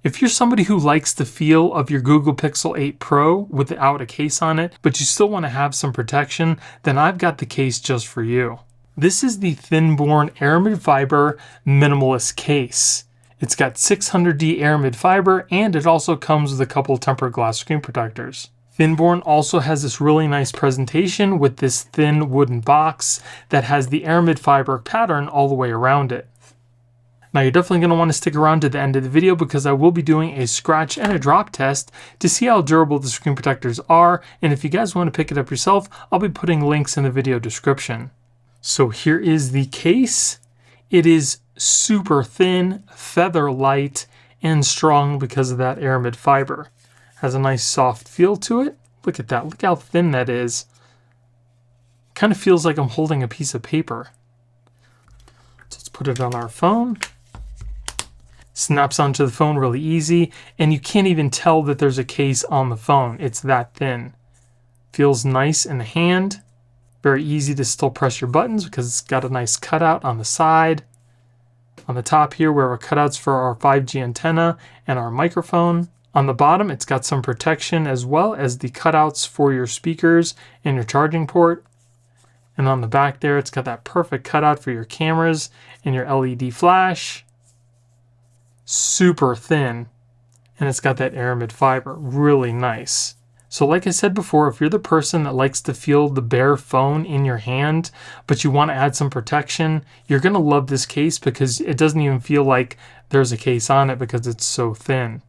If you're somebody who likes the feel of your Google Pixel 8 Pro without a case on it, but you still want to have some protection, then I've got the case just for you. This is the Thinborne Aramid Fiber Minimalist case. It's got 600D Aramid fiber, and it also comes with a couple tempered glass screen protectors. Thinborne also has this really nice presentation with this thin wooden box that has the Aramid fiber pattern all the way around it. Now you're definitely going to want to stick around to the end of the video because I will be doing a scratch and a drop test to see how durable the screen protectors are, and if you guys want to pick it up yourself, I'll be putting links in the video description. So here is the case. It is super thin, feather light, and strong because of that Aramid fiber. Has a nice soft feel to it. Look at that, look how thin that is. Kind of feels like I'm holding a piece of paper. So let's put it on our phone. Snaps onto the phone really easy, and you can't even tell that there's a case on the phone. It's that thin. Feels nice in the hand. Very easy to still press your buttons because it's got a nice cutout on the side. On the top here, we have our cutouts for our 5G antenna and our microphone. On the bottom, it's got some protection as well as the cutouts for your speakers and your charging port. And on the back there, it's got that perfect cutout for your cameras and your LED flash. Super thin, and it's got that Aramid fiber, really nice. So like I said before, if you're the person that likes to feel the bare phone in your hand, but you want to add some protection, you're going to love this case because it doesn't even feel like there's a case on it because it's so thin.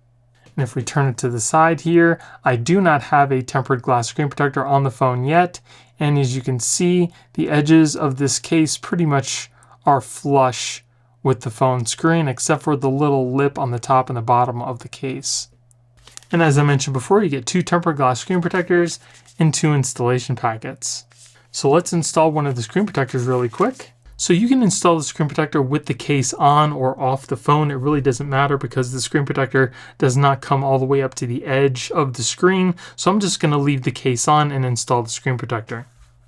And if we turn it to the side here, I do not have a tempered glass screen protector on the phone yet, and as you can see, the edges of this case pretty much are flush with the phone screen, except for the little lip on the top and the bottom of the case. And as I mentioned before, you get 2 tempered glass screen protectors and 2 installation packets. So let's install one of the screen protectors really quick. So you can install the screen protector with the case on or off the phone. It really doesn't matter because the screen protector does not come all the way up to the edge of the screen. So I'm just going to leave the case on and install the screen protector.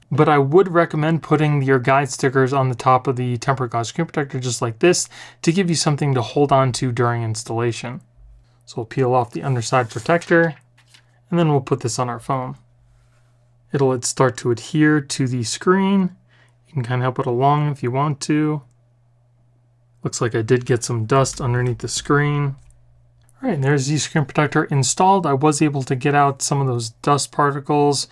But I would recommend putting your guide stickers on the top of the tempered glass screen protector just like this to give you something to hold on to during installation. So we'll peel off the underside protector and then we'll put this on our phone. It'll start to adhere to the screen. You can kind of help it along if you want to. Looks like I did get some dust underneath the screen. All right, and there's the screen protector installed. I was able to get out some of those dust particles.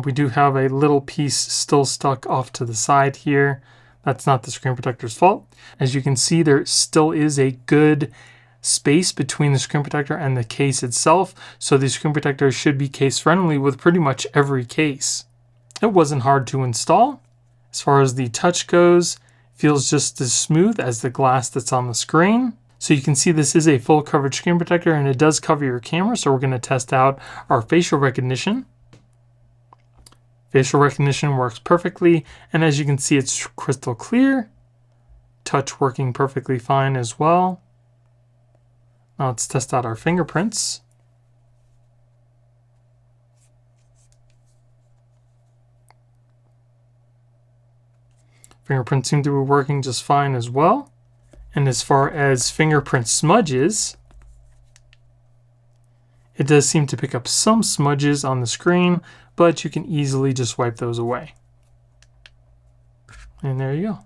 We do have a little piece still stuck off to the side here. That's not the screen protector's fault. As you can see, there still is a good space between the screen protector and the case itself, so the screen protector should be case friendly with pretty much every case. It wasn't hard to install. As far as the touch goes, feels just as smooth as the glass that's on the screen. So you can see this is a full coverage screen protector and it does cover your camera, so we're going to test out our facial recognition. Facial recognition works perfectly, and as you can see, it's crystal clear. Touch working perfectly fine as well. Now let's test out our fingerprints. Fingerprints seem to be working just fine as well. And as far as fingerprint smudges, it does seem to pick up some smudges on the screen, but you can easily just wipe those away. And there you go.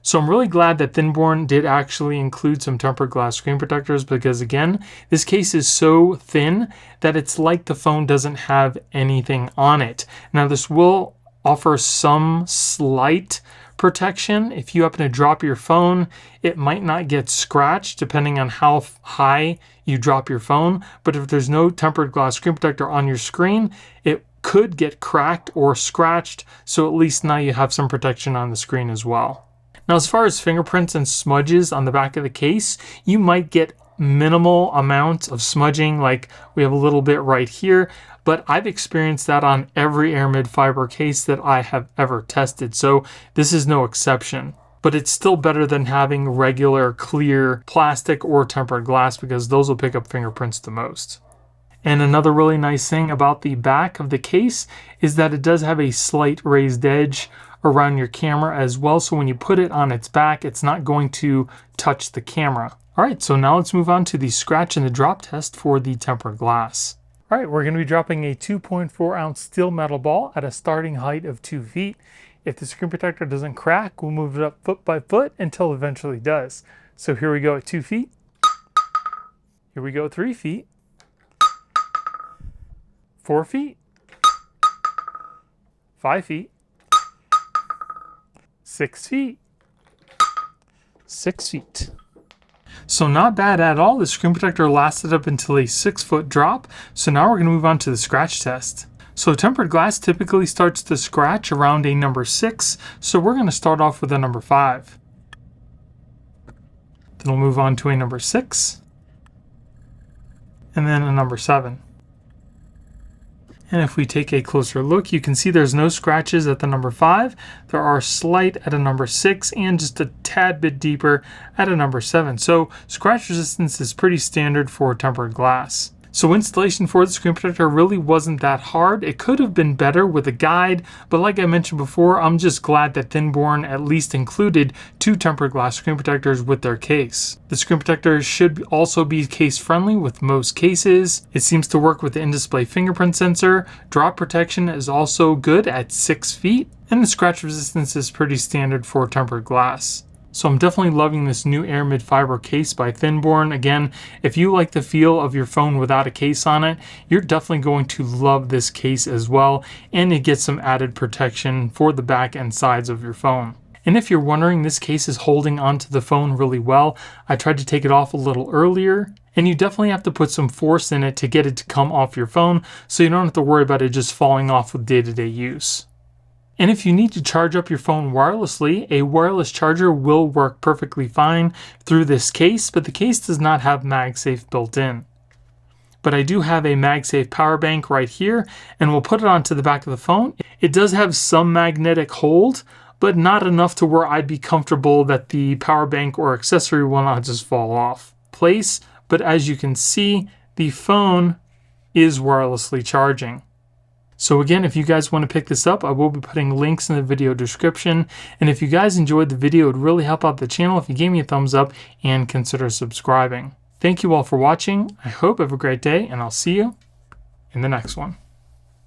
So I'm really glad that Thinborne did actually include some tempered glass screen protectors because, again, this case is so thin that it's like the phone doesn't have anything on it. Now, this will offer some slight protection. If you happen to drop your phone, it might not get scratched depending on how high you drop your phone. But if there's no tempered glass screen protector on your screen, it could get cracked or scratched. So at least now you have some protection on the screen as well. Now, as far as fingerprints and smudges on the back of the case, you might get minimal amounts of smudging, like we have a little bit right here, but I've experienced that on every Aramid fiber case that I have ever tested, so this is no exception. But it's still better than having regular clear plastic or tempered glass because those will pick up fingerprints the most. And another really nice thing about the back of the case is that it does have a slight raised edge around your camera as well, so when you put it on its back, it's not going to touch the camera. Alright, so now let's move on to the scratch and the drop test for the tempered glass. Alright, we're going to be dropping a 2.4 ounce steel metal ball at a starting height of 2 feet. If the screen protector doesn't crack, we'll move it up foot by foot until it eventually does. So here we go at 2 feet. Here we go at 3 feet. 4 feet. 5 feet. 6 feet. 6 feet. So not bad at all. The screen protector lasted up until a 6-foot drop. So now we're going to move on to the scratch test. So tempered glass typically starts to scratch around a number 6. So we're going to start off with a number 5. Then we'll move on to a number 6. And then a number 7. And if we take a closer look, you can see there's no scratches at the number 5. There are slight at a number 6 and just a tad bit deeper at a number 7. So scratch resistance is pretty standard for tempered glass. So installation for the screen protector really wasn't that hard. It could have been better with a guide, but like I mentioned before, I'm just glad that Thinborne at least included 2 tempered glass screen protectors with their case. The screen protector should also be case friendly with most cases. It seems to work with the in-display fingerprint sensor. Drop protection is also good at 6 feet, and the scratch resistance is pretty standard for tempered glass. So I'm definitely loving this new Aramid fiber case by Thinborne. Again, if you like the feel of your phone without a case on it, you're definitely going to love this case as well, and it gets some added protection for the back and sides of your phone. And if you're wondering, this case is holding onto the phone really well. I tried to take it off a little earlier, and you definitely have to put some force in it to get it to come off your phone, so you don't have to worry about it just falling off with day-to-day use. And if you need to charge up your phone wirelessly, a wireless charger will work perfectly fine through this case, but the case does not have MagSafe built in. But I do have a MagSafe power bank right here, and we'll put it onto the back of the phone. It does have some magnetic hold, but not enough to where I'd be comfortable that the power bank or accessory will not just fall off place. But as you can see, the phone is wirelessly charging. So again, if you guys want to pick this up, I will be putting links in the video description. And if you guys enjoyed the video, it would really help out the channel if you gave me a thumbs up and consider subscribing. Thank you all for watching. I hope you have a great day, and I'll see you in the next one.